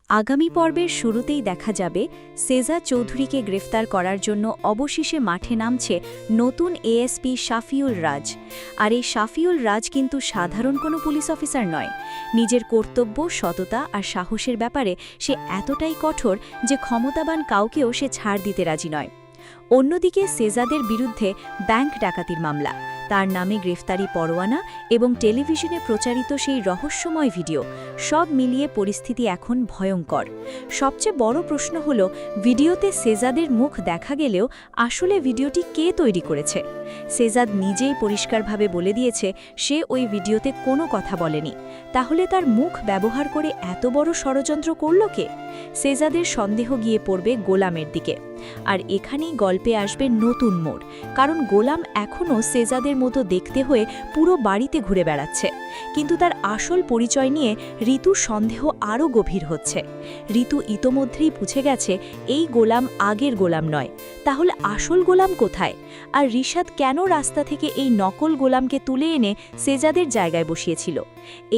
আগামী পর্বের শুরুতেই দেখা যাবে সেজাদ চৌধুরীকে গ্রেফতার করার জন্য অবশেষে মাঠে নামছে নতুন এএসপি শাফিউল রাজ। আর এই শাফিউল রাজ কিন্তু সাধারণ কোনো পুলিশ অফিসার নয়। নিজের কর্তব্য, সততা আর সাহসের ব্যাপারে সে এতটাই কঠোর যে ক্ষমতাবান কাউকেও সে ছাড় দিতে রাজি নয়। অন্যদিকে সেজাদের বিরুদ্ধে ব্যাংক ডাকাতির মামলা, তার নামে গ্রেফতারি পরোয়ানা এবং টেলিভিশনে প্রচারিত সেই রহস্যময় ভিডিও, সব মিলিয়ে পরিস্থিতি এখন ভয়ঙ্কর। সবচেয়ে বড় প্রশ্ন হল, ভিডিওতে সেজাদের মুখ দেখা গেলেও আসলে ভিডিওটি কে তৈরি করেছে? সেজাদ নিজেই পরিষ্কারভাবে বলে দিয়েছে সে ওই ভিডিওতে কোনো কথা বলেনি। তাহলে তার মুখ ব্যবহার করে এত বড় ষড়যন্ত্র করল কে? সেজাদের সন্দেহ গিয়ে পড়বে গোলামের দিকে। আর এখানেই গল্পে আসবে নতুন মোড়, কারণ গোলাম এখনও সেজাদের মতো দেখতে হয়ে পুরো বাড়িতে ঘুরে বেড়াচ্ছে। কিন্তু তার আসল পরিচয় নিয়ে ঋতুর সন্দেহ আরও গভীর হচ্ছে। ঋতু ইতোমধ্যেই বুঝে গেছে এই গোলাম আগের গোলাম নয়। তাহলে আসল গোলাম কোথায়? আর রিশাদ কেন রাস্তা থেকে এই নকল গোলামকে তুলে এনে সেজাদের জায়গায় বসিয়েছিল?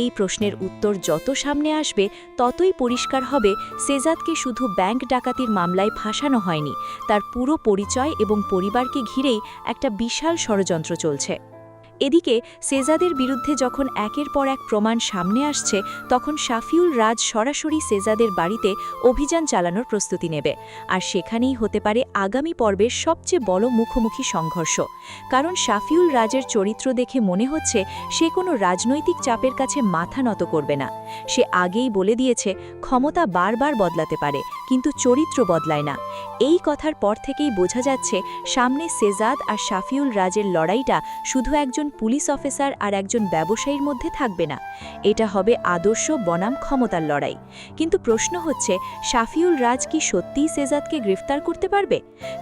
এই প্রশ্নের উত্তর যত সামনে আসবে ততই পরিষ্কার হবে সেজাদকে শুধু ব্যাংক ডাকাতির মামলায় ফাঁসানো হয়নি, তার পুরো পরিচয় এবং পরিবারকে ঘিরেই একটা বিশাল ষড়যন্ত্র চলছে। এদিকে সেজাদের বিরুদ্ধে যখন একের পর এক প্রমাণ সামনে আসছে, তখন শাফিউল রাজ সরাসরি সেজাদের বাড়িতে অভিযান চালানোর প্রস্তুতি নেবে। আর সেখানেই হতে পারে আগামী পর্বের সবচেয়ে বড় মুখোমুখি সংঘর্ষ। কারণ শাফিউল রাজের চরিত্র দেখে মনে হচ্ছে সে কোনো রাজনৈতিক চাপের কাছে মাথা নত করবে না। সে আগেই বলে দিয়েছে ক্ষমতা বারবার বদলাতে পারে, কিন্তু চরিত্র বদলায় না। এই কথার পর থেকেই বোঝা যাচ্ছে সামনে সেজাদ আর শাফিউল রাজের লড়াইটা শুধু একজন পুলিশ অফিসার আর একজন ব্যবসায়ীর মধ্যে থাকবে না, এটা হবে আদর্শ বনাম ক্ষমতার লড়াই। কিন্তু প্রশ্ন হচ্ছে, শাফিউল রাজ কি সত্যিই সেজাদকে গ্রেফতার করতে পারবে?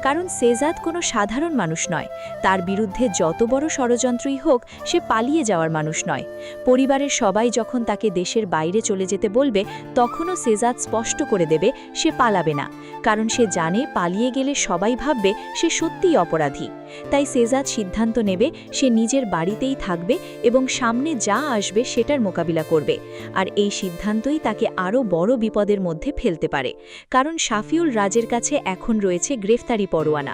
কারণ সেজাদ কোনো সাধারণ মানুষ নয়। তার বিরুদ্ধে যত বড় ষড়যন্ত্রই হোক, সে পালিয়ে যাওয়ার মানুষ নয়। পরিবারের সবাই যখন তাকে দেশের বাইরে চলে যেতে বলবে, তখনও সেজাদ স্পষ্ট করে দেবে সে পালাবে না, কারণ সে জানে পালিয়ে গেলে সবাই ভাববে সে সত্যিই অপরাধী। তাই সেজাদ সিদ্ধান্ত নেবে সে নিজের বাড়িতেই থাকবে এবং সামনে যা আসবে সেটার মোকাবিলা করবে। আর এই সিদ্ধান্তই তাকে আরও বড় বিপদের মধ্যে ফেলতে পারে, কারণ শাফিউল রাজের কাছে এখন রয়েছে গ্রেফতারি পরোয়ানা।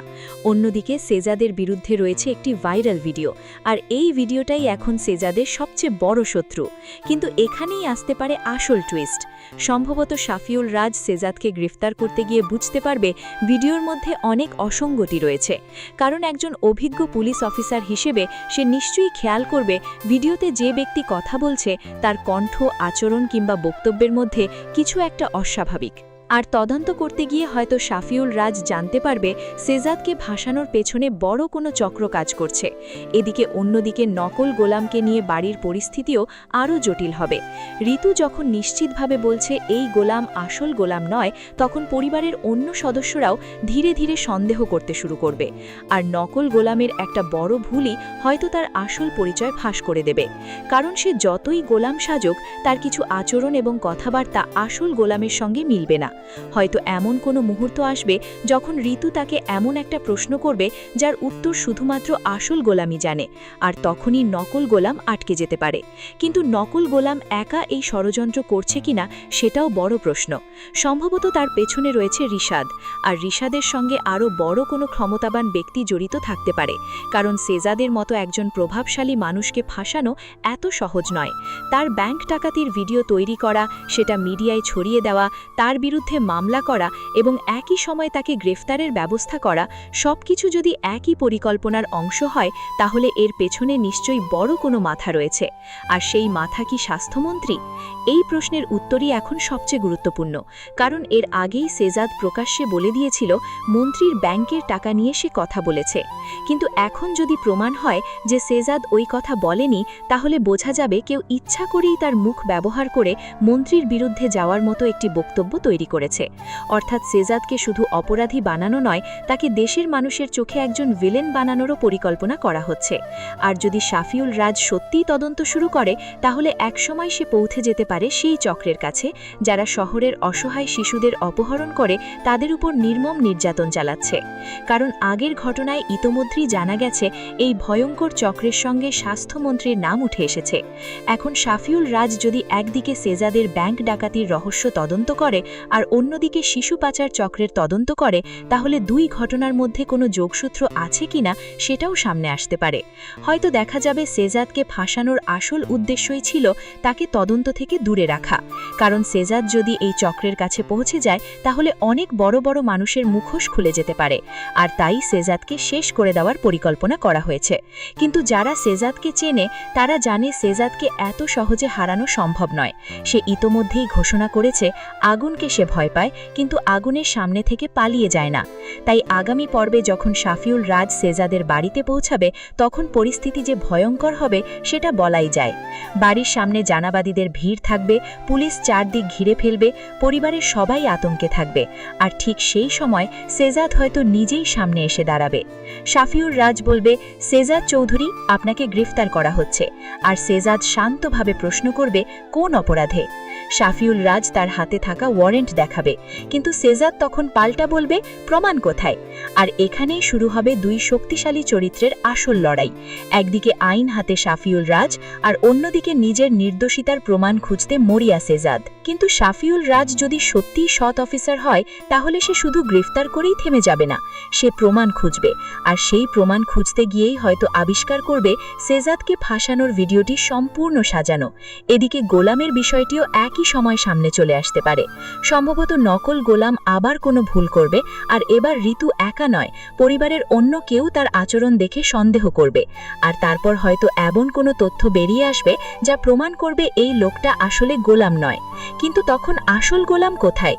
অন্যদিকে সেজাদের বিরুদ্ধে রয়েছে একটি ভাইরাল ভিডিও, আর এই ভিডিওটাই এখন সেজাদের সবচেয়ে বড় শত্রু। কিন্তু এখানেই আসতে পারে আসল টুইস্ট। সম্ভবত শাফিউল রাজ সেজাদকে গ্রেফতার করতে গিয়ে বুঝতে পারবে ভিডিওর মধ্যে অনেক অসঙ্গতি রয়েছে। কারণ একজন অভিজ্ঞ পুলিশ অফিসার হিসেবে সে নিশ্চয়ই খেয়াল করবে ভিডিওতে যে ব্যক্তি কথা বলছে তার কণ্ঠ, আচরণ কিংবা বক্তব্যের মধ্যে কিছু একটা অস্বাভাবিক। আর তদন্ত করতে গিয়ে হয়তো শাফিউল রাজ জানতে পারবে সেজাদকে ভাসানোর পেছনে বড় কোনো চক্র কাজ করছে। এদিকে অন্যদিকে নকল গোলামকে নিয়ে বাড়ির পরিস্থিতিও আরও জটিল হবে। ঋতু যখন নিশ্চিতভাবে বলছে এই গোলাম আসল গোলাম নয়, তখন পরিবারের অন্য সদস্যরাও ধীরে ধীরে সন্দেহ করতে শুরু করবে। আর নকল গোলামের একটা বড় ভুলই হয়তো তার আসল পরিচয় ফাঁস করে দেবে। কারণ সে যতই গোলাম সাজুক, তার কিছু আচরণ এবং কথাবার্তা আসল গোলামের সঙ্গে মিলবে না। হয়তো এমন কোনো মুহূর্ত আসবে যখন ঋতু তাকে এমন একটা প্রশ্ন করবে যার উত্তর শুধুমাত্র আসল গোলামই জানে, আর তখনই নকল গোলাম আটকে যেতে পারে। কিন্তু নকল গোলাম একা এই ষড়যন্ত্র করছে কিনা সেটাও বড় প্রশ্ন। সম্ভবত তার পেছনে রয়েছে রিশাদ, আর রিশাদের সঙ্গে আরও বড় কোনো ক্ষমতাবান ব্যক্তি জড়িত থাকতে পারে। কারণ সেজাদের মতো একজন প্রভাবশালী মানুষকে ফাঁসানো এত সহজ নয়। তার ব্যাংক ডাকাতির ভিডিও তৈরি করা, সেটা মিডিয়ায় ছড়িয়ে দেওয়া, তার বিরুদ্ধে মামলা করা এবং একই সময় তাকে গ্রেফতারের ব্যবস্থা করা, সবকিছু যদি একই পরিকল্পনার অংশ হয়, তাহলে এর পেছনে নিশ্চয়ই বড় কোনো মাথা রয়েছে। আর সেই মাথা কি স্বাস্থ্যমন্ত্রী? এই প্রশ্নের উত্তরই এখন সবচেয়ে গুরুত্বপূর্ণ। কারণ এর আগেই সেজাদ প্রকাশ্যে বলে দিয়েছিল মন্ত্রীর ব্যাংকের টাকা নিয়ে সে কথা বলেছে। কিন্তু এখন যদি প্রমাণ হয় যে সেজাদ ওই কথা বলেনি, তাহলে বোঝা যাবে কেউ ইচ্ছা করেই তার মুখ ব্যবহার করে মন্ত্রীর বিরুদ্ধে যাওয়ার মতো একটি বক্তব্য তৈরি করেছে। অর্থাৎ সেজাদকে শুধু অপরাধী বানানো নয়, তাকে দেশের মানুষের চোখে একজন ভিলেন বানানোরও পরিকল্পনা করা হচ্ছে। আর যদি শাফিউল রাজ সত্যিই তদন্ত শুরু করে, তাহলে একসময় সে পৌঁছে যেতে পারে সেই চক্রের কাছে যারা শহরের অসহায় শিশুদের অপহরণ করে তাদের উপর নির্মম নির্যাতন চালাচ্ছে। কারণ আগের ঘটনায় ইতোমধ্যেই জানা গেছে এই ভয়ঙ্কর চক্রের সঙ্গে স্বাস্থ্যমন্ত্রীর নাম উঠে এসেছে। এখন শাফিউল রাজ যদি একদিকে সেজাদের ব্যাংক ডাকাতির রহস্য তদন্ত করে আর অন্যদিকে শিশু পাচার চক্রের তদন্ত করে, তাহলে দুই ঘটনার মধ্যে কোনো যোগসূত্র আছে কিনা সেটাও সামনে আসতে পারে। হয়তো দেখা যাবে সেজাদকে ফাঁসানোর আসল উদ্দেশ্যই ছিল তাকে তদন্ত থেকে দূরে রাখা। কারণ সেজাদ যদি এই চক্রের কাছে পৌঁছে যায় তাহলে অনেক বড় বড় মানুষের মুখোশ খুলে যেতে পারে, আর তাই সেজাদকে শেষ করে দেওয়ার পরিকল্পনা করা হয়েছে। কিন্তু যারা সেজাদকে চেনে তারা জানে সেজাদকে এত সহজে হারানো সম্ভব নয়। সে ইতোমধ্যেই ঘোষণা করেছে আগুনকে সে ভয় পায়, কিন্তু আগুনের সামনে থেকে পালিয়ে যায় না। তাই আগামী পর্বে যখন শাফিউল রাজ সেজাদের বাড়িতে পৌঁছাবে তখন পরিস্থিতি যে ভয়ঙ্কর হবে সেটা বলাই যায়। বাড়ির সামনে জানাবাদীদের ভিড় থাকবে, পুলিশ চারদিক ঘিরে ফেলবে, পরিবারের সবাই আতঙ্কে থাকবে। আর ঠিক সেই সময় সেজাদ হয়তো নিজেই সামনে এসে দাঁড়াবে। শাফিউল রাজ বলবে, সেজাদ চৌধুরী, আপনাকে গ্রেফতার করা হচ্ছে। আর সেজাদ শান্তভাবে প্রশ্ন করবে, কোন অপরাধে? শাফিউল রাজ তার হাতে থাকা ওয়ারেন্ট দেখাবে, কিন্তু সেজাদ তখন পাল্টা বলবে, প্রমাণ কোথায়? আর এখানেই শুরু হবে দুই শক্তিশালী চরিত্রের আসল লড়াই। একদিকে আইন হাতে শাফিউল রাজ, আর অন্যদিকে নিজের নির্দোষিতার প্রমাণ খুঁজতে মরিয়া সেজাদ। কিন্তু শাফিউল রাজ যদি সত্যিই সৎ অফিসার হয় তাহলে সে শুধু গ্রেফতার করেই থেমে যাবে না, সে প্রমাণ খুঁজবে। আর সেই প্রমাণ খুঁজতে গিয়েই হয়তো আবিষ্কার করবে সেজাদকে ফাঁসানোর ভিডিওটি সম্পূর্ণ সাজানো। এদিকে গোলামের বিষয়টিও একই সময় সামনে চলে আসতে পারে। সম্ভবত নকল গোলাম আবার কোনো ভুল করবে, আর এবার ঋতু একা নয়, পরিবারের অন্য কেউ তার আচরণ দেখে সন্দেহ করবে। আর তারপর হয়তো এমন কোনো তথ্য বেরিয়ে আসবে যা প্রমাণ করবে এই লোকটা আসলে গোলাম নয়। কিন্তু তখন আসল গোলাম কোথায়?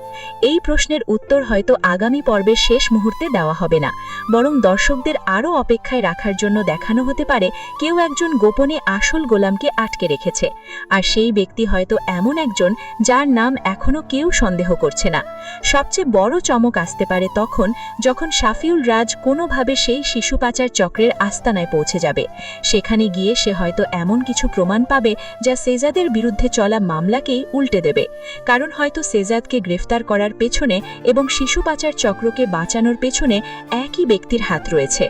এই প্রশ্নের উত্তর হয়তো আগামী পর্বের শেষ মুহূর্তে দেওয়া হবে না, বরং দর্শকদের আরও অপেক্ষায় রাখার জন্য দেখানো হতে পারে কেউ একজন গোপনে আসল গোলামকে আটকে রেখেছে। আর সেই ব্যক্তি হয়তো এমন একজন যার নাম এখনো কেউ সন্দেহ করছে না। সবচেয়ে বড় চমক আসতে পারে তখন যখন শাফিউল রাজ কোনোভাবে সেই শিশু পাচার চক্রের আস্তানায় পৌঁছে যাবে। সেখানে গিয়ে সে হয়তো এমন কিছু প্রমাণ পাবে যা সেজাদের বিরুদ্ধে চলা মামলাকেই উল্টে দেবে। কারণ হয়তো সেজাদকে গ্রেফতার করার পেছনে এবং শিশু পাচার চক্রকে বাঁচানোর পেছনে একই ব্যক্তির হাত রয়েছে।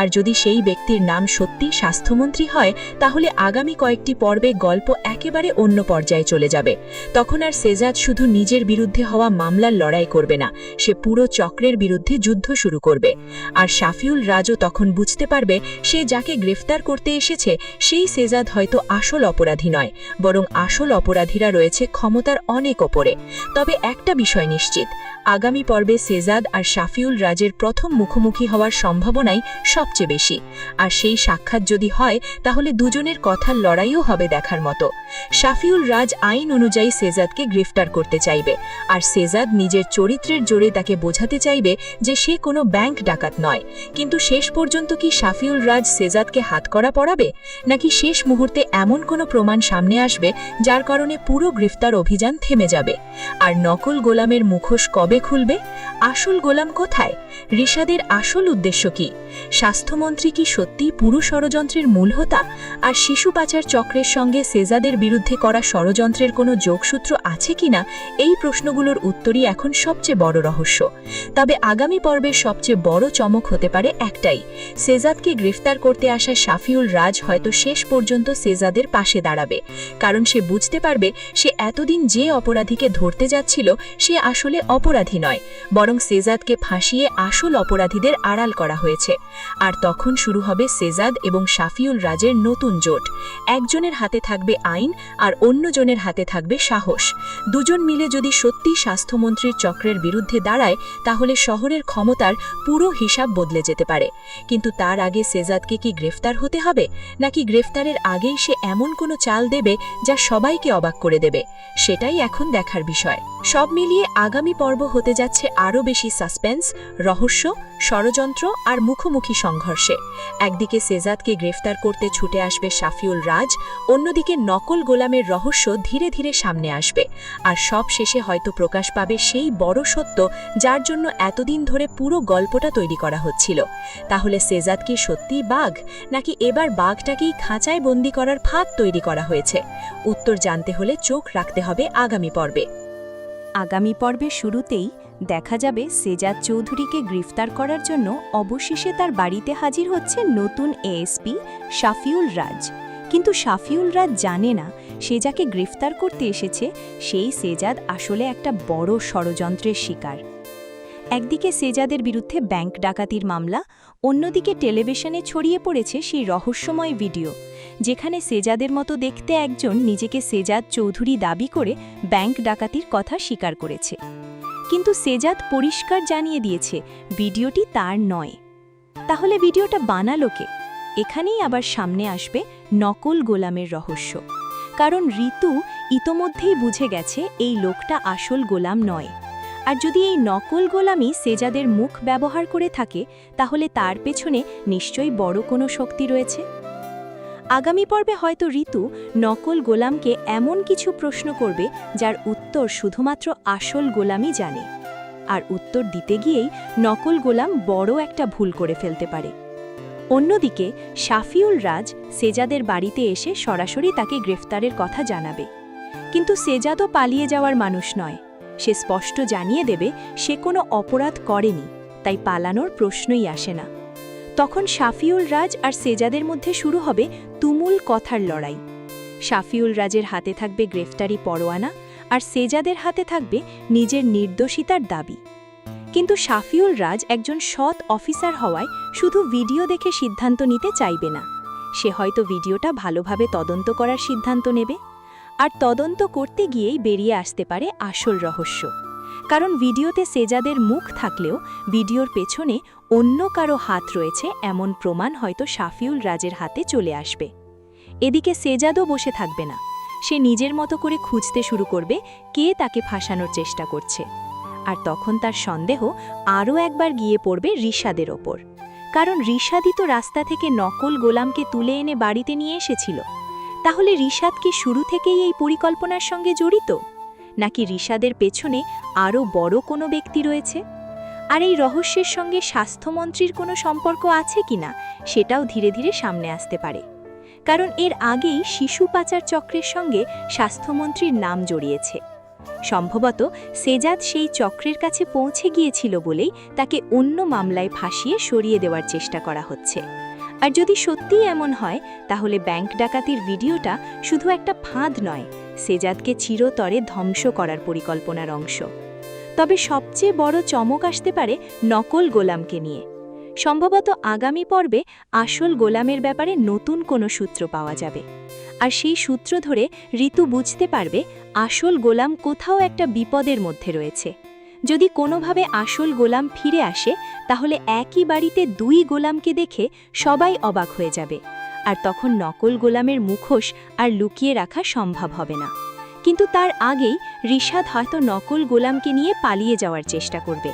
আর যদি সেই ব্যক্তির নাম সত্যি স্বাস্থ্যমন্ত্রী হয় তাহলে আগামী কয়েকটি পর্বে গল্প একেবারে অন্য পর্যায়ে চলে যাবে। তখন আর সেজাদ শুধু নিজের বিরুদ্ধে হওয়া মামলার লড়াই করবে না, সে পুরো চক্রের বিরুদ্ধে যুদ্ধ শুরু করবে। আর শাফিউল রাজও তখন বুঝতে পারবে সে যাকে গ্রেফতার করতে এসেছে সেই সেজাদ হয়তো আসল অপরাধী নয়, বরং আসল অপরাধীরা রয়েছে ক্ষমতার অনেক ওপরে। তবে একটা বিষয় নিশ্চিত, আগামী পর্বে সেজাদ আর শাফিউল রাজের প্রথম মুখোমুখি হওয়ার সম্ভাবনাই সবচেয়ে বেশি। আর সেই সাক্ষাৎ যদি হয় তাহলে দুজনের কথার লড়াইও হবে দেখার মতো। শাফিউল রাজ আইন অনুযায়ী সেজাদকে গ্রেফতার করতে চাইবে, আর সেজাদ নিজের চরিত্রের জোরে তাকে বোঝাতে চাইবে যে সে কোনো ব্যাংক ডাকাত নয়। কিন্তু শেষ পর্যন্ত কি শাফিউল রাজ সেজাদকে হাতকড়া পরাবে, নাকি শেষ মুহূর্তে এমন কোনো প্রমাণ সামনে আসবে যার কারণে পুরো গ্রেফতার অভিযান থেমে যাবে? আর নকল গোলামের মুখোশ কবে খুলবে? আসল গোলাম কোথায়? রিশাদের আসল উদ্দেশ্য কি? স্বাস্থ্যমন্ত্রী কি সত্যিই পুরো ষড়যন্ত্রের মূল হোতা? আর শিশু পাচার চক্রের সঙ্গে সেজাদের বিরুদ্ধে করা ষড়যন্ত্রের কোনো যোগসূত্র আছে কিনা, এই প্রশ্নগুলোর উত্তরই এখন সবচেয়ে বড় রহস্য। তবে আগামী পর্বের সবচেয়ে বড় চমক হতে পারে একটাই, সেজাদকে গ্রেফতার করতে আসা শাফিউল রাজ হয়তো শেষ পর্যন্ত সেজাদের পাশে দাঁড়াবে। কারণ সে বুঝতে পারবে সে এতদিন যে অপরাধীকে ধরতে যাচ্ছিল সে আসলে অপরাধী নয়, বরং সেজাদকে ফাঁসিয়ে আসল অপরাধীদের আড়াল করা হয়েছে। আর তখন শুরু হবে সেজাদ এবং শাফিউল রাজের নতুন জোট। একজনের হাতে থাকবে আইন আর অন্যজনের হাতে থাকবে সাহস। দুজন মিলে যদি সত্যি স্বাস্থ্যমন্ত্রীর চক্রের বিরুদ্ধে দাঁড়ায় তাহলে শহরের ক্ষমতার পুরো হিসাব বদলে যেতে পারে। কিন্তু তার আগে সেজাদকে কি গ্রেফতার হতে হবে, নাকি গ্রেফতারের আগেই সে এমন কোনো চাল দেবে যা সবাইকে অবাক করে দেবে? সেটাই এখন দেখার বিষয়। সব মিলিয়ে আগামী পর্ব হতে যাচ্ছে আরও বেশি সাসপেন্স, রহস্য ষড়যন্ত্র আর মুখোমুখি সংঘর্ষে। একদিকে সেজাদকে গ্রেফতার করতে ছুটে আসবে শাফিউল রাজ, অন্যদিকে নকল গোলামের রহস্য ধীরে ধীরে সামনে আসবে। আর সব শেষে হয়তো প্রকাশ পাবে সেই বড় সত্য যার জন্য এতদিন ধরে পুরো গল্পটা তৈরি করা হচ্ছিল। তাহলে সেজাদ কি সত্যিই বাঘ, নাকি এবার বাঘটাকেই খাঁচায় বন্দি করার ফাঁদ তৈরি করা হয়েছে? উত্তর জানতে হলে চোখ রাখতে হবে আগামী পর্বে। আগামী পর্বের শুরুতেই দেখা যাবে সেজাদ চৌধুরীকে গ্রেফতার করার জন্য অবশেষে তার বাড়িতে হাজির হচ্ছে নতুন এএসপি শাফিউল রাজ। কিন্তু শাফিউল রাজ জানে না সে যাকে গ্রেফতার করতে এসেছে সেই সেজাদ আসলে একটা বড় ষড়যন্ত্রের শিকার। একদিকে সেজাদের বিরুদ্ধে ব্যাংক ডাকাতির মামলা, অন্যদিকে টেলিভিশনে ছড়িয়ে পড়েছে সেই রহস্যময় ভিডিও যেখানে সেজাদের মতো দেখতে একজন নিজেকে সেজাদ চৌধুরী দাবি করে ব্যাংক ডাকাতির কথা স্বীকার করেছে। কিন্তু সেজাদ পরিষ্কার জানিয়ে দিয়েছে ভিডিওটি তার নয়। তাহলে ভিডিওটা বানালো কে? এখানেই আবার সামনে আসবে নকল গোলামের রহস্য। কারণ ঋতু ইতোমধ্যেই বুঝে গেছে এই লোকটা আসল গোলাম নয়। আর যদি এই নকল গোলামই সেজাদের মুখ ব্যবহার করে থাকে তাহলে তার পেছনে নিশ্চয়ই বড় কোনো শক্তি রয়েছে। আগামী পর্বে হয়তো ঋতু নকল গোলামকে এমন কিছু প্রশ্ন করবে যার উত্তর শুধুমাত্র আসল গোলামই জানে। আর উত্তর দিতে গিয়েই নকল গোলাম বড় একটা ভুল করে ফেলতে পারে। অন্যদিকে শাফিউল রাজ সেজাদের বাড়িতে এসে সরাসরি তাকে গ্রেফতারের কথা জানাবে। কিন্তু সেজাদও পালিয়ে যাওয়ার মানুষ নয়। সে স্পষ্ট জানিয়ে দেবে সে কোনো অপরাধ করেনি, তাই পালানোর প্রশ্নই আসে না। তখন শাফিউল রাজ আর সেজাদের মধ্যে শুরু হবে তুমুল কথার লড়াই। শাফিউল রাজের হাতে থাকবে গ্রেফতারি পরোয়ানা, আর সেজাদের হাতে থাকবে নিজের নির্দোষিতার দাবি। কিন্তু শাফিউল রাজ একজন সৎ অফিসার হওয়ায় শুধু ভিডিও দেখে সিদ্ধান্ত নিতে চাইবে না। সে হয়তো ভিডিওটা ভালোভাবে তদন্ত করার সিদ্ধান্ত নেবে। আর তদন্ত করতে গিয়েই বেরিয়ে আসতে পারে আসল রহস্য। কারণ ভিডিওতে সেজাদের মুখ থাকলেও ভিডিওর পেছনে অন্য কারো হাত রয়েছে এমন প্রমাণ হয়তো শাফিউল রাজের হাতে চলে আসবে। এদিকে সেজাদও বসে থাকবে না। সে নিজের মতো করে খুঁজতে শুরু করবে কে তাকে ফাঁসানোর চেষ্টা করছে। আর তখন তার সন্দেহ আরও একবার গিয়ে পড়বে রিশাদের ওপর। কারণ রিশাদই তো রাস্তা থেকে নকল গোলামকে তুলে এনে বাড়িতে নিয়ে এসেছিল। তাহলে রিশাদ কি শুরু থেকেই এই পরিকল্পনার সঙ্গে জড়িত, নাকি রিশাদের পেছনে আরও বড় কোনো ব্যক্তি রয়েছে? আর এই রহস্যের সঙ্গে স্বাস্থ্যমন্ত্রীর কোনো সম্পর্ক আছে কিনা সেটাও ধীরে ধীরে সামনে আসতে পারে। কারণ এর আগেই শিশু পাচার চক্রের সঙ্গে স্বাস্থ্যমন্ত্রীর নাম জড়িয়েছে। সম্ভবত সেজাদ সেই চক্রের কাছে পৌঁছে গিয়েছিল বলেই তাকে অন্য মামলায় ফাঁসিয়ে সরিয়ে দেওয়ার চেষ্টা করা হচ্ছে। আর যদি সত্যিই এমন হয় তাহলে ব্যাংক ডাকাতির ভিডিওটা শুধু একটা ফাঁদ নয়, সেজাদকে চিরতরে ধ্বংস করার পরিকল্পনার অংশ। তবে সবচেয়ে বড় চমক আসতে পারে নকল গোলামকে নিয়ে। সম্ভবত আগামী পর্বে আসল গোলামের ব্যাপারে নতুন কোনো সূত্র পাওয়া যাবে। আর সেই সূত্র ধরে ঋতু বুঝতে পারবে আসল গোলাম কোথাও একটা বিপদের মধ্যে রয়েছে। যদি কোনোভাবে আসল গোলাম ফিরে আসে তাহলে একই বাড়িতে দুই গোলামকে দেখে সবাই অবাক হয়ে যাবে। আর তখন নকল গোলামের মুখোশ আর লুকিয়ে রাখা সম্ভব হবে না। কিন্তু তার আগেই রিশাদ হয়তো নকল গোলামকে নিয়ে পালিয়ে যাওয়ার চেষ্টা করবে।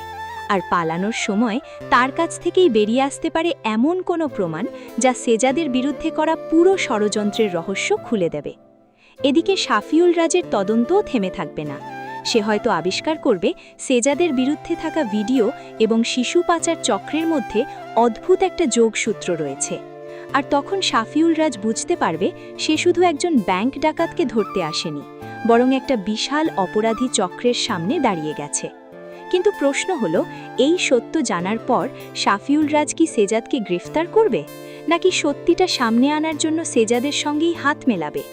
আর পালানোর সময় তার কাছ থেকেই বেরিয়ে আসতে পারে এমন কোনো প্রমাণ যা সেজাদের বিরুদ্ধে করা পুরো ষড়যন্ত্রের রহস্য খুলে দেবে। এদিকে শাফিউল রাজের তদন্তও থেমে থাকবে না। সে হয়তো আবিষ্কার করবে সেজাদের বিরুদ্ধে থাকা ভিডিও এবং শিশু পাচার চক্রের মধ্যে অদ্ভুত একটা যোগসূত্র রয়েছে। আর তখন শাফিউল রাজ বুঝতে পারবে সে শুধু একজন ব্যাংক ডাকাতকে ধরতে আসেনি, বরং একটা বিশাল অপরাধী চক্রের সামনে দাঁড়িয়ে গেছে। কিন্তু প্রশ্ন হলো, এই সত্য জানার পর শাফিউল রাজ কি সেজাদকে গ্রেফতার করবে, নাকি সত্যিটা সামনে আনার জন্য সেজাদের সঙ্গেই হাত মেলাবে?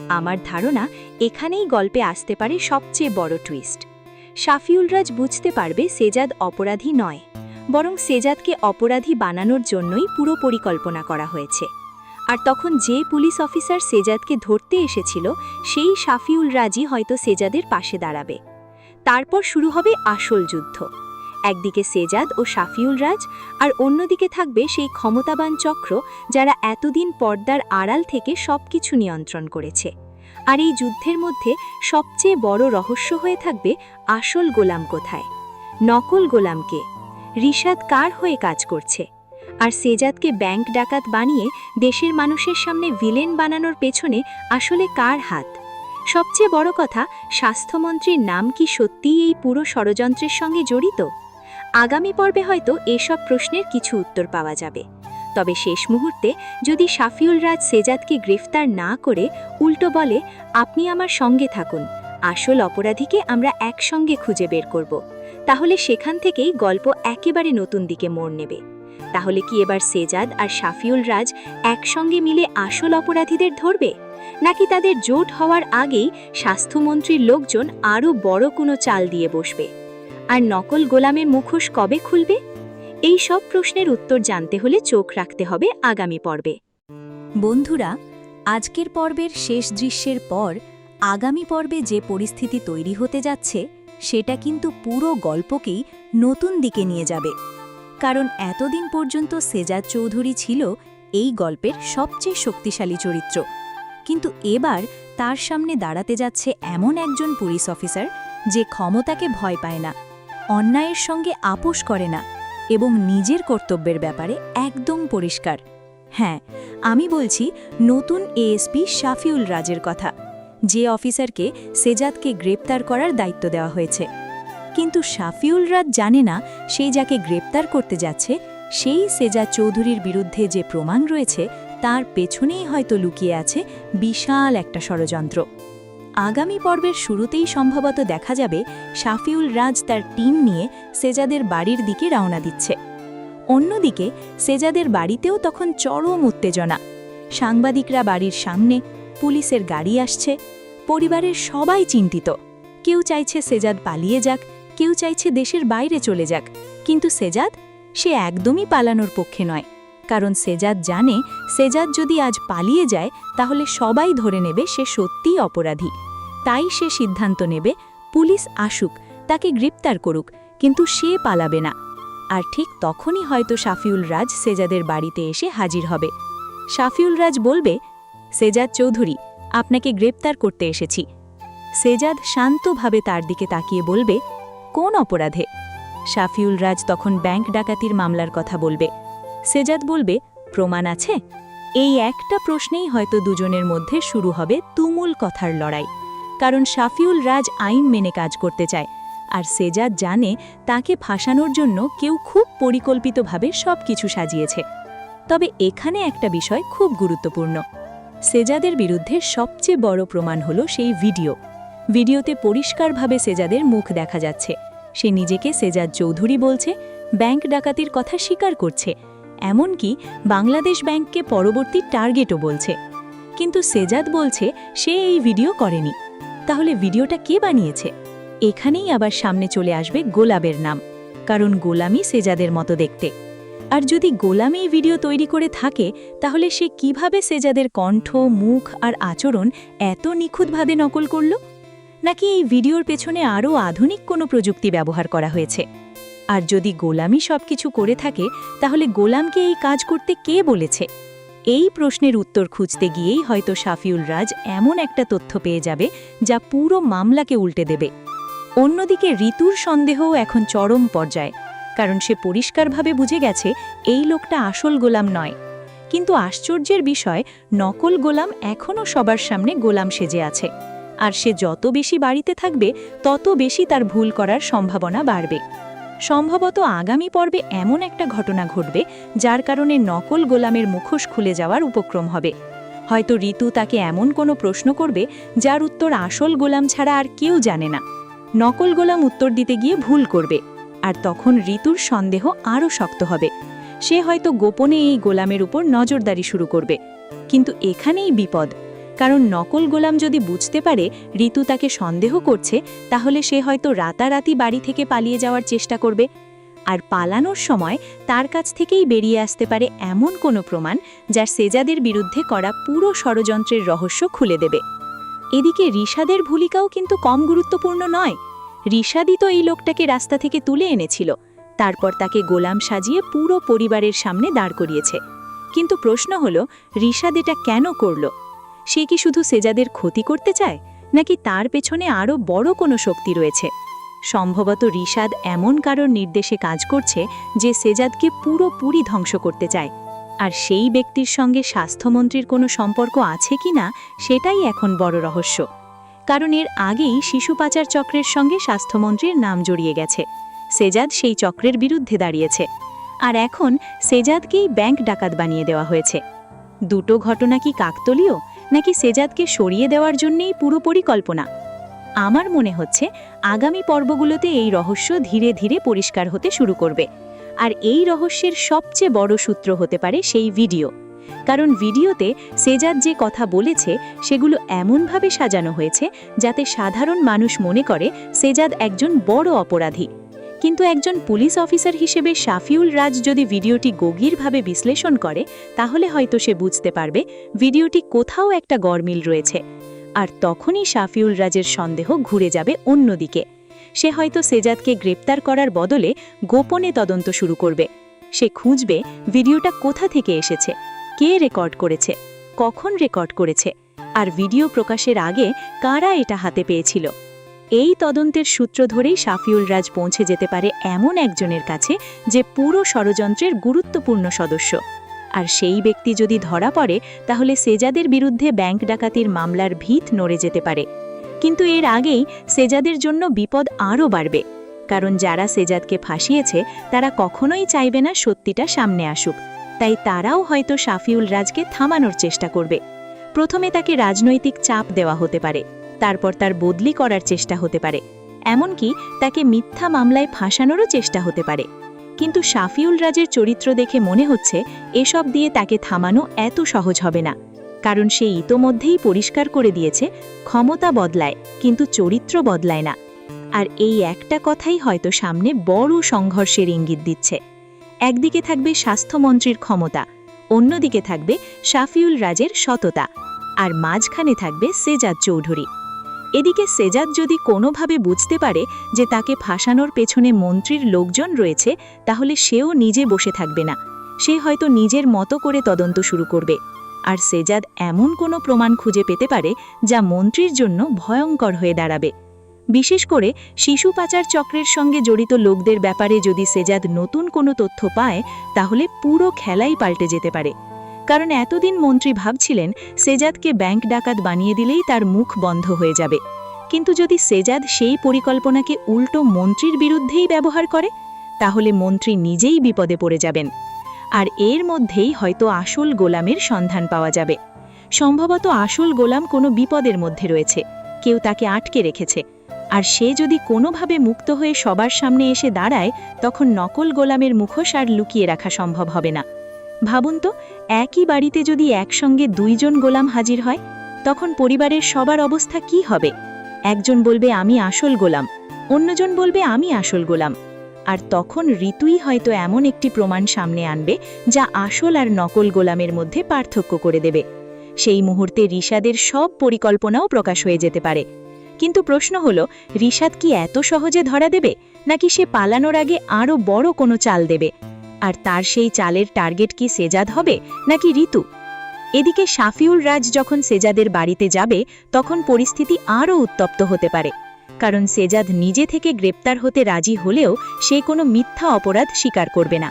আমার ধারণা এখানেই গল্পে আসতে পারে সবচেয়ে বড় টুইস্ট। শাফিউল রাজ বুঝতে পারবে সেজাদ অপরাধী নয়, বরং সেজাদকে অপরাধী বানানোর জন্যই পুরো পরিকল্পনা করা হয়েছে। আর তখন যে পুলিশ অফিসার সেজাদকে ধরতে এসেছিল সেই শাফিউল রাজই হয়তো সেজাদের পাশে দাঁড়াবে। তারপর শুরু হবে আসল যুদ্ধ। একদিকে সেজাদ ও শাফিউল রাজ, আর অন্যদিকে থাকবে সেই ক্ষমতাবান চক্র যারা এতদিন পর্দার আড়াল থেকে সবকিছু নিয়ন্ত্রণ করেছে। আর এই যুদ্ধের মধ্যে সবচেয়ে বড় রহস্য হয়ে থাকবে আসল গোলাম কোথায়, নকল গোলামকে, রিশাদ কার হয়ে কাজ করছে, আর সেজাদকে ব্যাংক ডাকাত বানিয়ে দেশের মানুষের সামনে ভিলেন বানানোর পেছনে আসলে কার হাত? সবচেয়ে বড় কথা, স্বাস্থ্যমন্ত্রীর নাম কি সত্যিই এই পুরো ষড়যন্ত্রের সঙ্গে জড়িত? আগামী পর্বে হয়তো এসব প্রশ্নের কিছু উত্তর পাওয়া যাবে। তবে শেষ মুহূর্তে যদি শাফিউল রাজ সেজাদকে গ্রেফতার না করে উল্টো বলে, আপনি আমার সঙ্গে থাকুন, আসল অপরাধীকে আমরা একসঙ্গে খুঁজে বের করব, তাহলে সেখান থেকেই গল্প একেবারে নতুন দিকে মোড় নেবে। তাহলে কি এবার সেজাদ আর শাফিউল রাজ একসঙ্গে মিলে আসল অপরাধীদের ধরবে, নাকি তাদের জোট হওয়ার আগেই স্বাস্থ্যমন্ত্রীর লোকজন আরও বড় কোনো চাল দিয়ে বসবে? আর নকল গোলামের মুখোশ কবে খুলবে? এই সব প্রশ্নের উত্তর জানতে হলে চোখ রাখতে হবে আগামী পর্বে। বন্ধুরা, আজকের পর্বের শেষ দৃশ্যের পর আগামী পর্বে যে পরিস্থিতি তৈরি হতে যাচ্ছে সেটা কিন্তু পুরো গল্পকেই নতুন দিকে নিয়ে যাবে। কারণ এতদিন পর্যন্ত সেজাদ চৌধুরী ছিল এই গল্পের সবচেয়ে শক্তিশালী চরিত্র, কিন্তু এবার তার সামনে দাঁড়াতে যাচ্ছে এমন একজন পুলিশ অফিসার যে ক্ষমতাকে ভয় পায় না, অন্যায়ের সঙ্গে আপোষ করে না এবং নিজের কর্তব্যের ব্যাপারে একদম পরিষ্কার। হ্যাঁ, আমি বলছি নতুন এএসপি শাফিউল রাজের কথা, যে অফিসারকে সেজাদকে গ্রেপ্তার করার দায়িত্ব দেওয়া হয়েছে। কিন্তু শাফিউল রাজ জানে না সেই যাকে গ্রেপ্তার করতে যাচ্ছে সেই সেজাদ চৌধুরীর বিরুদ্ধে যে প্রমাণ রয়েছে তার পেছনেই হয়তো লুকিয়ে আছে বিশাল একটা ষড়যন্ত্র। আগামী পর্বের শুরুতেই সম্ভবত দেখা যাবে শাফিউল রাজ তার টিম নিয়ে সেজাদের বাড়ির দিকে রওনা দিচ্ছে। অন্যদিকে সেজাদের বাড়িতেও তখন চরম উত্তেজনা। সাংবাদিকরা বাড়ির সামনে, পুলিশের গাড়ি আসছে, পরিবারের সবাই চিন্তিত। কেউ চাইছে সেজাদ পালিয়ে যাক, কেউ চাইছে দেশের বাইরে চলে যাক, কিন্তু সেজাদ, সে একদমই পালানোর পক্ষে নয়। কারণ সেজাদ জানে সেজাদ যদি আজ পালিয়ে যায় তাহলে সবাই ধরে নেবে সে সত্যিই অপরাধী। তাই সে সিদ্ধান্ত নেবে পুলিশ আসুক, তাকে গ্রেপ্তার করুক, কিন্তু সে পালাবে না। আর ঠিক তখনই হয়তো শাফিউল রাজ সেজাদের বাড়িতে এসে হাজির হবে। শাফিউল রাজ বলবে, সেজাদ চৌধুরী, আপনাকে গ্রেপ্তার করতে এসেছি। সেজাদ শান্তভাবে তার দিকে তাকিয়ে বলবে, কোন অপরাধে? শাফিউল রাজ তখন ব্যাংক ডাকাতির মামলার কথা বলবে। সেজাদ বলবে, প্রমাণ আছে? এই একটা প্রশ্নেই হয়তো দুজনের মধ্যে শুরু হবে তুমুল কথার লড়াই। কারণ শাফিউল রাজ আইন মেনে কাজ করতে চায়, আর সেজাদ জানে তাকে ফাঁসানোর জন্য কেউ খুব পরিকল্পিতভাবে সবকিছু সাজিয়েছে। তবে এখানে একটা বিষয় খুব গুরুত্বপূর্ণ। সেজাদের বিরুদ্ধে সবচেয়ে বড় প্রমাণ হলো সেই ভিডিওতে পরিষ্কারভাবে সেজাদের মুখ দেখা যাচ্ছে। সে নিজেকে সেজাদ চৌধুরী বলছে, ব্যাংক ডাকাতির কথা স্বীকার করছে, এমনকি বাংলাদেশ ব্যাংককে পরবর্তী টার্গেটও বলছে। কিন্তু সেজাদ বলছে সে এই ভিডিও করেনি। তাহলে ভিডিওটা কে বানিয়েছে? এখানেই আবার সামনে চলে আসবে গোলামের নাম, কারণ গোলামই সেজাদের মতো দেখতে। আর যদি গোলাম এই ভিডিও তৈরি করে থাকে তাহলে সে কিভাবে সেজাদের কণ্ঠ, মুখ আর আচরণ এত নিখুঁতভাবে নকল করল? নাকি এই ভিডিওর পেছনে আরও আধুনিক কোনো প্রযুক্তি ব্যবহার করা হয়েছে? আর যদি গোলামই সবকিছু করে থাকে তাহলে গোলামকে এই কাজ করতে কে বলেছে? এই প্রশ্নের উত্তর খুঁজতে গিয়েই হয়তো শাফিউল রাজ এমন একটা তথ্য পেয়ে যাবে যা পুরো মামলাকে উল্টে দেবে। অন্যদিকে ঋতুর সন্দেহও এখন চরম পর্যায়ে, কারণ সে পরিষ্কারভাবে বুঝে গেছে এই লোকটা আসল গোলাম নয়। কিন্তু আশ্চর্যের বিষয়, নকল গোলাম এখনও সবার সামনে গোলাম সেজে আছে। আর সে যত বেশি বাড়িতে থাকবে তত বেশি তার ভুল করার সম্ভাবনা বাড়বে। সম্ভবত আগামী পর্বে এমন একটা ঘটনা ঘটবে যার কারণে নকল গোলামের মুখোশ খুলে যাওয়ার উপক্রম হবে। হয়তো ঋতু তাকে এমন কোনো প্রশ্ন করবে যার উত্তর আসল গোলাম ছাড়া আর কেউ জানে না। নকল গোলাম উত্তর দিতে গিয়ে ভুল করবে, আর তখন ঋতুর সন্দেহ আরও শক্ত হবে। সে হয়তো গোপনে এই গোলামের উপর নজরদারি শুরু করবে। কিন্তু এখানেই বিপদ, কারণ নকল গোলাম যদি বুঝতে পারে ঋতু তাকে সন্দেহ করছে তাহলে সে হয়তো রাতারাতি বাড়ি থেকে পালিয়ে যাওয়ার চেষ্টা করবে। আর পালানোর সময় তার কাছ থেকেই বেরিয়ে আসতে পারে এমন কোনো প্রমাণ যা সেজাদের বিরুদ্ধে করা পুরো ষড়যন্ত্রের রহস্য খুলে দেবে। এদিকে রিশাদের ভূমিকাও কিন্তু কম গুরুত্বপূর্ণ নয়। রিশাদই তো এই লোকটাকে রাস্তা থেকে তুলে এনেছিল, তারপর তাকে গোলাম সাজিয়ে পুরো পরিবারের সামনে দাঁড় করিয়েছে। কিন্তু প্রশ্ন হলো, রিশাদ এটা কেন করল? সে কি শুধু সেজাদের ক্ষতি করতে চায়, নাকি তার পেছনে আরও বড় কোনো শক্তি রয়েছে? সম্ভবত রিশাদ এমন কারোর নির্দেশে কাজ করছে যে সেজাদকে পুরোপুরি ধ্বংস করতে চায়। আর সেই ব্যক্তির সঙ্গে স্বাস্থ্যমন্ত্রীর কোনো সম্পর্ক আছে কিনা সেটাই এখন বড় রহস্য। কারণ এর আগেই শিশু পাচার চক্রের সঙ্গে স্বাস্থ্যমন্ত্রীর নাম জড়িয়ে গেছে। সেজাদ সেই চক্রের বিরুদ্ধে দাঁড়িয়েছে, আর এখন সেজাদকেই ব্যাংক ডাকাত বানিয়ে দেওয়া হয়েছে। দুটো ঘটনা কি কাকতলীয়, নাকি সেজাদকে সরিয়ে দেওয়ার জন্যেই পুরো পরিকল্পনা? আমার মনে হচ্ছে আগামী পর্বগুলোতে এই রহস্য ধীরে ধীরে পরিষ্কার হতে শুরু করবে। আর এই রহস্যের সবচেয়ে বড় সূত্র হতে পারে সেই ভিডিও। কারণ ভিডিওতে সেজাদ যে কথা বলেছে সেগুলো এমনভাবে সাজানো হয়েছে যাতে সাধারণ মানুষ মনে করে সেজাদ একজন বড় অপরাধী। কিন্তু একজন পুলিশ অফিসার হিসেবে শাফিউল রাজ যদি ভিডিওটি গভীরভাবে বিশ্লেষণ করে, তাহলে হয়তো সে বুঝতে পারবে ভিডিওটি কোথাও একটা গরমিল রয়েছে। আর তখনই শাফিউল রাজের সন্দেহ ঘুরে যাবে অন্যদিকে। সে হয়তো সেজাদকে গ্রেপ্তার করার বদলে গোপনে তদন্ত শুরু করবে। সে খুঁজবে ভিডিওটা কোথা থেকে এসেছে, কে রেকর্ড করেছে, কখন রেকর্ড করেছে, আর ভিডিও প্রকাশের আগে কারা এটা হাতে পেয়েছিল। এই তদন্তের সূত্র ধরেই শাফিউল রাজ পৌঁছে যেতে পারে এমন একজনের কাছে যে পুরো ষড়যন্ত্রের গুরুত্বপূর্ণ সদস্য। আর সেই ব্যক্তি যদি ধরা পড়ে, তাহলে সেজাদের বিরুদ্ধে ব্যাংক ডাকাতির মামলার ভিত নড়ে যেতে পারে। কিন্তু এর আগেই সেজাদের জন্য বিপদ আরও বাড়বে। কারণ যারা সেজাদকে ফাঁসিয়েছে তারা কখনোই চাইবে না সত্যিটা সামনে আসুক। তাই তারাও হয়তো শাফিউল রাজকে থামানোর চেষ্টা করবে। প্রথমে তাকে রাজনৈতিক চাপ দেওয়া হতে পারে, তারপর তার বদলি করার চেষ্টা হতে পারে, এমনকি তাকে মিথ্যা মামলায় ফাঁসানোরও চেষ্টা হতে পারে। কিন্তু শাফিউল রাজের চরিত্র দেখে মনে হচ্ছে এসব দিয়ে তাকে থামানো এত সহজ হবে না। কারণ সে ইতোমধ্যেই পরিষ্কার করে দিয়েছে ক্ষমতা বদলায়, কিন্তু চরিত্র বদলায় না। আর এই একটা কথাই হয়তো সামনে বড় সংঘর্ষের ইঙ্গিত দিচ্ছে। একদিকে থাকবে স্বাস্থ্যমন্ত্রীর ক্ষমতা, অন্যদিকে থাকবে শাফিউল রাজের সততা, আর মাঝখানে থাকবে সেজাদ চৌধুরী। এদিকে সেজাদ যদি কোনোভাবে বুঝতে পারে যে তাকে ফাঁসানোর পেছনে মন্ত্রীর লোকজন রয়েছে, তাহলে সেও নিজে বসে থাকবে না। সে হয়তো নিজের মতো করে তদন্ত শুরু করবে। আর সেজাদ এমন কোনো প্রমাণ খুঁজে পেতে পারে যা মন্ত্রীর জন্য ভয়ঙ্কর হয়ে দাঁড়াবে। বিশেষ করে শিশু পাচার চক্রের সঙ্গে জড়িত লোকদের ব্যাপারে যদি সেজাদ নতুন কোনো তথ্য পায়, তাহলে পুরো খেলাই পাল্টে যেতে পারে। কারণ এতদিন মন্ত্রী ভাবছিলেন সেজাদকে ব্যাংক ডাকাত বানিয়ে দিলেই তার মুখ বন্ধ হয়ে যাবে। কিন্তু যদি সেজাদ সেই পরিকল্পনাকে উল্টো মন্ত্রীর বিরুদ্ধেই ব্যবহার করে, তাহলে মন্ত্রী নিজেই বিপদে পড়ে যাবেন। আর এর মধ্যেই হয়তো আসল গোলামের সন্ধান পাওয়া যাবে। সম্ভবত আসল গোলাম কোনো বিপদের মধ্যে রয়েছে, কেউ তাকে আটকে রেখেছে। আর সে যদি কোনোভাবে মুক্ত হয়ে সবার সামনে এসে দাঁড়ায়, তখন নকল গোলামের মুখোশ আর লুকিয়ে রাখা সম্ভব হবে না। ভাবুন তো, একই বাড়িতে যদি একসঙ্গে দুইজন গোলাম হাজির হয়, তখন পরিবারের সবার অবস্থা কি হবে? একজন বলবে আমি আসল গোলাম, অন্যজন বলবে আমি আসল গোলাম। আর তখন ঋতুই হয়তো এমন একটি প্রমাণ সামনে আনবে যা আসল আর নকল গোলামের মধ্যে পার্থক্য করে দেবে। সেই মুহূর্তে রিশাদের সব পরিকল্পনাও প্রকাশ হয়ে যেতে পারে। কিন্তু প্রশ্ন হলো, রিশাদ কি এত সহজে ধরা দেবে, নাকি সে পালানোর আগে আরও বড় কোনো চাল দেবে? আর তার সেই চালের টার্গেট কি সেজাদ হবে নাকি ঋতু? এদিকে শাফিউল রাজ যখন সেজাদের বাড়িতে যাবে, তখন পরিস্থিতি আরও উত্তপ্ত হতে পারে। কারণ সেজাদ নিজে থেকে গ্রেপ্তার হতে রাজি হলেও সে কোনো মিথ্যা অপরাধ স্বীকার করবে না।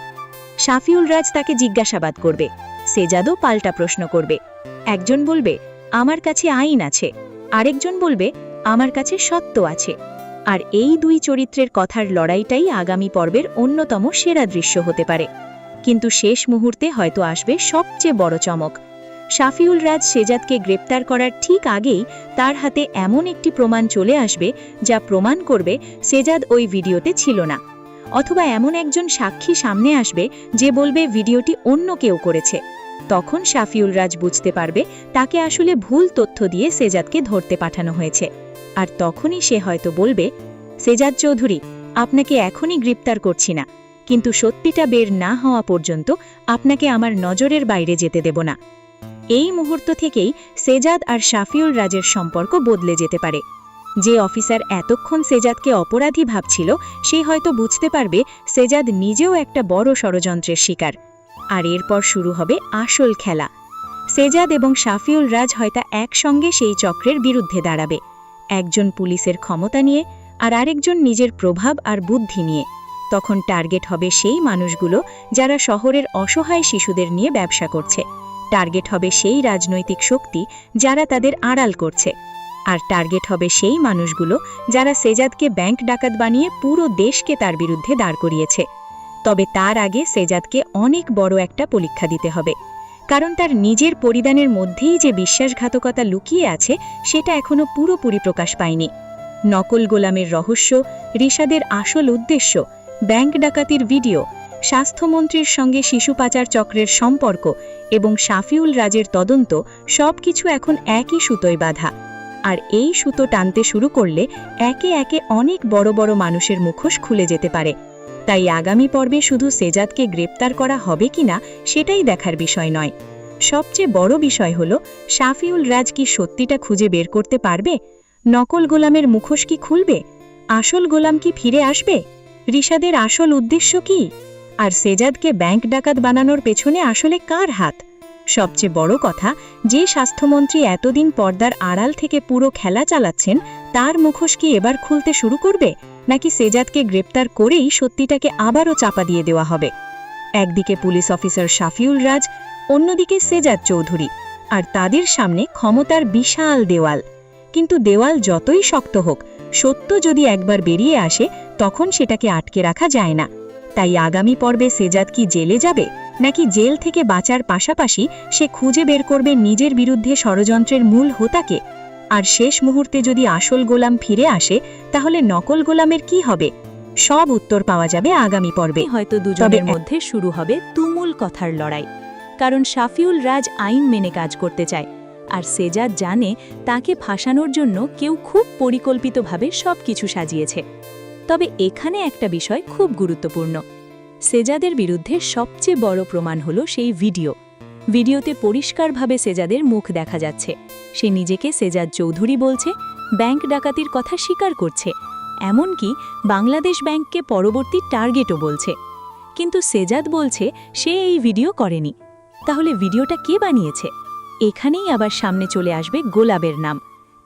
শাফিউল রাজ তাকে জিজ্ঞাসাবাদ করবে, সেজাদও পাল্টা প্রশ্ন করবে। একজন বলবে আমার কাছে আইন আছে, আরেকজন বলবে আমার কাছে সত্য আছে। আর এই দুই চরিত্রের কথার লড়াইটাই আগামী পর্বের অন্যতম সেরা দৃশ্য হতে পারে। কিন্তু শেষ মুহূর্তে হয়তো আসবে সবচেয়ে বড় চমক। শাফিউল রাজ সেজাদকে গ্রেপ্তার করার ঠিক আগেই তার হাতে এমন একটি প্রমাণ চলে আসবে যা প্রমাণ করবে সেজাদ ওই ভিডিওতে ছিল না। অথবা এমন একজন সাক্ষী সামনে আসবে যে বলবে ভিডিওটি অন্য কেউ করেছে। তখন শাফিউল রাজ বুঝতে পারবে তাকে আসলে ভুল তথ্য দিয়ে সেজাদকে ধরতে পাঠানো হয়েছে। আর তখনই সে হয়তো বলবে, সেজাদ চৌধুরী, আপনাকে এখনই গ্রেপ্তার করছি না, কিন্তু সত্যিটা বের না হওয়া পর্যন্ত আপনাকে আমার নজরের বাইরে যেতে দেব না। এই মুহূর্ত থেকেই সেজাদ আর শাফিউল রাজের সম্পর্ক বদলে যেতে পারে। যে অফিসার এতক্ষণ সেজাদকে অপরাধী ভাবছিল, সে হয়তো বুঝতে পারবে সেজাদ নিজেও একটা বড় ষড়যন্ত্রের শিকার। আর এরপর শুরু হবে আসল খেলা। সেজাদ এবং শাফিউল রাজ হয়তো একসঙ্গে সেই চক্রের বিরুদ্ধে দাঁড়াবে। একজন পুলিশের ক্ষমতা নিয়ে, আর আরেকজন নিজের প্রভাব আর বুদ্ধি নিয়ে। তখন টার্গেট হবে সেই মানুষগুলো যারা শহরের অসহায় শিশুদের নিয়ে ব্যবসা করছে। টার্গেট হবে সেই রাজনৈতিক শক্তি যারা তাদের আড়াল করছে। আর টার্গেট হবে সেই মানুষগুলো যারা সেজাদকে ব্যাংক ডাকাত বানিয়ে পুরো দেশকে তার বিরুদ্ধে দাঁড় করিয়েছে। তবে তার আগে সেজাদকে অনেক বড় একটা পরীক্ষা দিতে হবে, কারণ তার নিজের পরিধানের মধ্যেই যে বিশ্বাসঘাতকতা লুকিয়ে আছে সেটা এখনো পুরোপুরি প্রকাশ পায়নি। নকল গোলামের রহস্য, রিশাদের আসল উদ্দেশ্য, ব্যাংক ডাকাতির ভিডিও, স্বাস্থ্যমন্ত্রীর সঙ্গে শিশু পাচার চক্রের সম্পর্ক এবং শাফিউল রাজের তদন্ত সবকিছু এখন একই সুতোয় বাঁধা। আর এই সুতো টানতে শুরু করলে একে একে অনেক বড় বড় মানুষের মুখোশ খুলে যেতে পারে। তাই আগামী পর্বে শুধু সেজাদকে গ্রেপ্তার করা হবে কিনা সেটাই দেখার বিষয় নয়, সবচেয়ে বড় বিষয় হল শাফিউল রাজ কি সত্যিটা খুঁজে বের করতে পারবে? নকল গোলামের মুখোশ কি খুলবে? আসল গোলাম কি ফিরে আসবে? রিশাদের আসল উদ্দেশ্য কি? আর সেজাদকে ব্যাংক ডাকাত বানানোর পেছনে আসলে কার হাত? সবচেয়ে বড় কথা, যে স্বাস্থ্যমন্ত্রী এতদিন পর্দার আড়াল থেকে পুরো খেলা চালাচ্ছেন তার মুখোশ কি এবার খুলতে শুরু করবে, নাকি সেজাদকে গ্রেপ্তার করেই সত্যিটাকে আবারও চাপা দিয়ে দেওয়া হবে? একদিকে পুলিশ অফিসার শাফিউল রাজ, অন্যদিকে সেজাদ চৌধুরী, আর তাদের সামনে ক্ষমতার বিশাল দেওয়াল। কিন্তু দেওয়াল যতই শক্ত হোক, সত্য যদি একবার বেরিয়ে আসে তখন সেটাকে আটকে রাখা যায় না। তাই আগামী পর্বে সেজাদ কি জেলে যাবে, নাকি জেল থেকে বাঁচার পাশাপাশি সে খুঁজে বের করবে নিজের বিরুদ্ধে ষড়যন্ত্রের মূল হোতাকে? আর শেষ মুহূর্তে যদি আসল গোলাম ফিরে আসে তাহলে নকল গোলামের কি হবে? সব উত্তর পাওয়া যাবে আগামী পর্বে। হয়তো দুজনের মধ্যে শুরু হবে তুমুল কথার লড়াই, কারণ শাফিউল রাজ আইন মেনে কাজ করতে চায়, আর সেজাদ জানে তাকে ফাঁসানোর জন্য কেউ খুব পরিকল্পিতভাবে সবকিছু সাজিয়েছে। তবে এখানে একটা বিষয় খুব গুরুত্বপূর্ণ। সেজাদের বিরুদ্ধে সবচেয়ে বড় প্রমাণ হলো সেই ভিডিওতে পরিষ্কারভাবে সেজাদের মুখ দেখা যাচ্ছে। সে নিজেকে সেজাদ চৌধুরী বলছে, ব্যাংক ডাকাতির কথা স্বীকার করছে, এমনকি বাংলাদেশ ব্যাংককে পরবর্তী টার্গেটও বলছে। কিন্তু সেজাদ বলছে সে এই ভিডিও করেনি। তাহলে ভিডিওটা কে বানিয়েছে? এখানেই আবার সামনে চলে আসবে গোলামের নাম,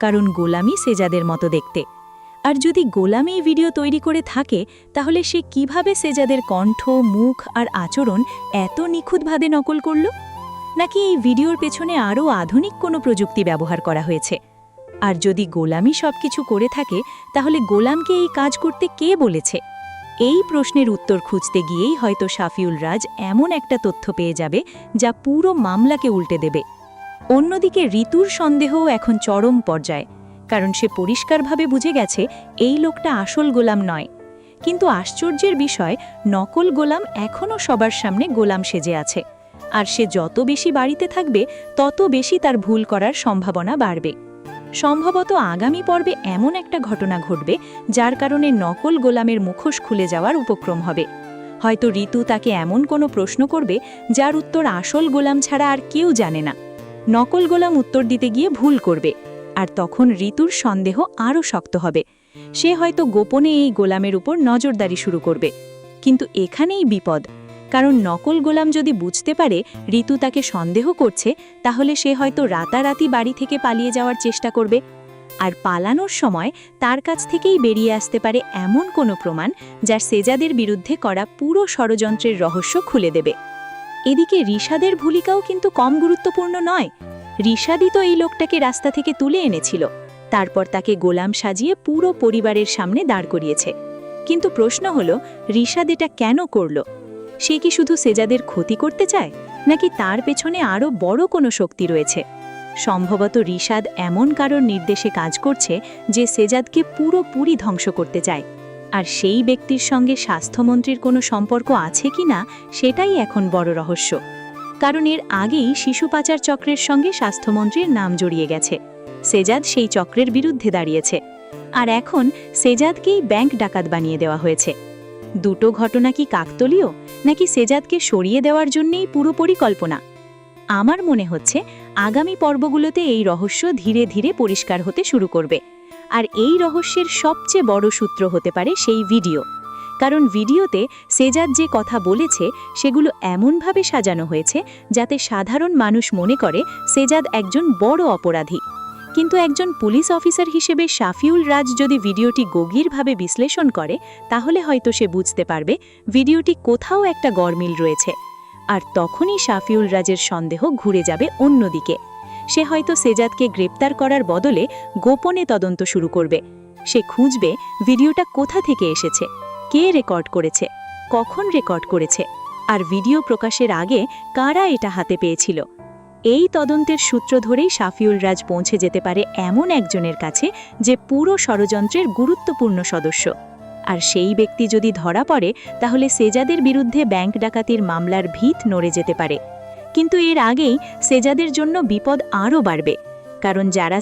কারণ গোলামই সেজাদের মতো দেখতে। আর যদি গোলাম এই ভিডিও তৈরি করে থাকে, তাহলে সে কিভাবে সেজাদের কণ্ঠ, মুখ আর আচরণ এত নিখুঁতভাবে নকল করল? নাকি এই ভিডিওর পেছনে আরও আধুনিক কোনো প্রযুক্তি ব্যবহার করা হয়েছে? আর যদি গোলামই সবকিছু করে থাকে, তাহলে গোলামকে এই কাজ করতে কে বলেছে? এই প্রশ্নের উত্তর খুঁজতে গিয়েই হয়তো শাফিউল রাজ এমন একটা তথ্য পেয়ে যাবে যা পুরো মামলাকে উল্টে দেবে। অন্যদিকে ঋতুর সন্দেহও এখন চরম পর্যায়ে, কারণ সে পরিষ্কারভাবে বুঝে গেছে এই লোকটা আসল গোলাম নয়। কিন্তু আশ্চর্যের বিষয়, নকল গোলাম এখনও সবার সামনে গোলাম সেজে আছে, আর সে যত বেশি বাড়িতে থাকবে তত বেশি তার ভুল করার সম্ভাবনা বাড়বে। সম্ভবত আগামী পর্বে এমন একটা ঘটনা ঘটবে যার কারণে নকল গোলামের মুখোশ খুলে যাওয়ার উপক্রম হবে। হয়তো ঋতু তাকে এমন কোনো প্রশ্ন করবে যার উত্তর আসল গোলাম ছাড়া আর কেউ জানে না। নকল গোলাম উত্তর দিতে গিয়ে ভুল করবে, আর তখন ঋতুর সন্দেহ আরও শক্ত হবে। সে হয়তো গোপনে এই গোলামের উপর নজরদারি শুরু করবে। কিন্তু এখানেই বিপদ, কারণ নকল গোলাম যদি বুঝতে পারে ঋতু তাকে সন্দেহ করছে, তাহলে সে হয়তো রাতারাতি বাড়ি থেকে পালিয়ে যাওয়ার চেষ্টা করবে। আর পালানোর সময় তার কাছ থেকেই বেরিয়ে আসতে পারে এমন কোনো প্রমাণ যা সেজাদের বিরুদ্ধে করা পুরো ষড়যন্ত্রের রহস্য খুলে দেবে। এদিকে রিশাদের ভূমিকাও কিন্তু কম গুরুত্বপূর্ণ নয়। রিশাদই তো এই লোকটাকে রাস্তা থেকে তুলে এনেছিল, তারপর তাকে গোলাম সাজিয়ে পুরো পরিবারের সামনে দাঁড় করিয়েছে। কিন্তু প্রশ্ন হলো, রিশাদ এটা কেন করল? সে কি শুধু সেজাদের ক্ষতি করতে চায়, নাকি তার পেছনে আরও বড় কোনো শক্তি রয়েছে? সম্ভবত রিশাদ এমন কারোর নির্দেশে কাজ করছে যে সেজাদকে পুরোপুরি ধ্বংস করতে চায়। আর সেই ব্যক্তির সঙ্গে স্বাস্থ্যমন্ত্রীর কোনো সম্পর্ক আছে কিনা সেটাই এখন বড় রহস্য, কারণ এর আগেই শিশু পাচার চক্রের সঙ্গে স্বাস্থ্যমন্ত্রীর নাম জড়িয়ে গেছে। সেজাদ সেই চক্রের বিরুদ্ধে দাঁড়িয়েছে, আর এখন সেজাদকেই ব্যাংক ডাকাত বানিয়ে দেওয়া হয়েছে। দুটো ঘটনা কি কাকতলীয়, নাকি সেজাদকে সরিয়ে দেওয়ার জন্যই পুরো পরিকল্পনা? আমার মনে হচ্ছে আগামী পর্বগুলোতে এই রহস্য ধীরে ধীরে পরিষ্কার হতে শুরু করবে। আর এই রহস্যের সবচেয়ে বড় সূত্র হতে পারে সেই ভিডিও, কারণ ভিডিওতে সেজাদ যে কথা বলেছে সেগুলো এমনভাবে সাজানো হয়েছে যাতে সাধারণ মানুষ মনে করে সেজাদ একজন বড় অপরাধী। কিন্তু একজন পুলিশ অফিসার হিসেবে শাফিউল রাজ যদি ভিডিওটি গভীরভাবে বিশ্লেষণ করে তাহলে হয়তো সে বুঝতে পারবে ভিডিওটি কোথাও একটা গরমিল রয়েছে। আর তখনই শাফিউল রাজের সন্দেহ ঘুরে যাবে অন্যদিকে। সে হয়তো সেজাদকে গ্রেপ্তার করার বদলে গোপনে তদন্ত শুরু করবে। সে খুঁজবে ভিডিওটা কোথা থেকে এসেছে, কে রেকর্ড করেছে, কখন রেকর্ড করেছে, আর ভিডিও প্রকাশের আগে কারা এটা হাতে পেয়েছিল। এই তদন্তের সূত্র ধরেই শাফিউল রাজ পৌঁছে যেতে পারে এমন একজনের কাছে যে পুরো ষড়যন্ত্রের গুরুত্বপূর্ণ সদস্য। আর সেই ব্যক্তি যদি ধরা পড়ে তাহলে সেজাদের বিরুদ্ধে ব্যাংক ডাকাতির মামলার ভিত নড়ে যেতে পারে। কিন্তু এর আগেই সেজাদের জন্য বিপদ আরও বাড়বে, কারণ যারা